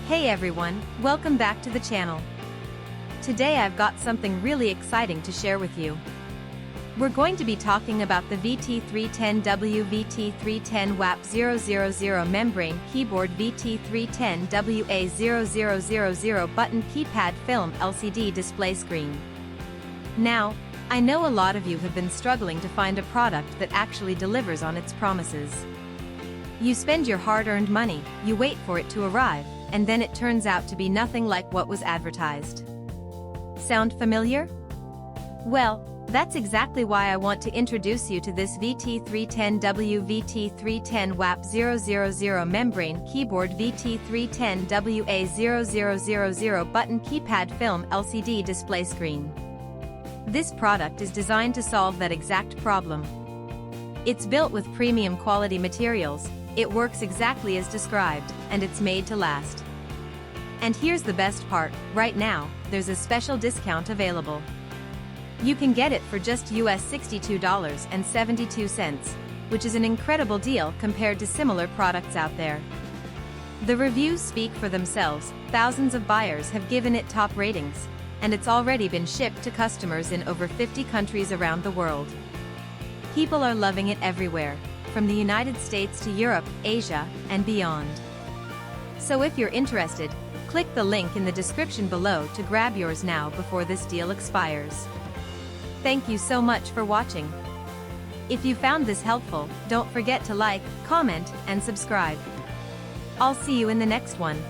Hey everyone, welcome back to the channel. Today I've got something really exciting to share with you. We're going to be talking about the VT310W VT310WAP000 membrane keyboard VT310WA0000 button keypad film LCD display screen. Now, I know a lot of you have been struggling to find a product that actually delivers on its promises. You spend your hard-earned money, you wait for it to arrive, and then it turns out to be nothing like what was advertised. Sound familiar? Well, that's exactly why I want to introduce you to this VT310W VT310WAP000 membrane keyboard VT310WA0000 button keypad film LCD display screen. This product is designed to solve that exact problem. It's built with premium quality materials, it works exactly as described, and it's made to last. And here's the best part, right now, there's a special discount available. You can get it for just US $62.72, which is an incredible deal compared to similar products out there. The reviews speak for themselves, thousands of buyers have given it top ratings, and it's already been shipped to customers in over 50 countries around the world. People are loving it everywhere, from the United States to Europe, Asia, and beyond. So if you're interested, click the link in the description below to grab yours now before this deal expires. Thank you so much for watching. If you found this helpful, don't forget to like, comment, and subscribe. I'll see you in the next one.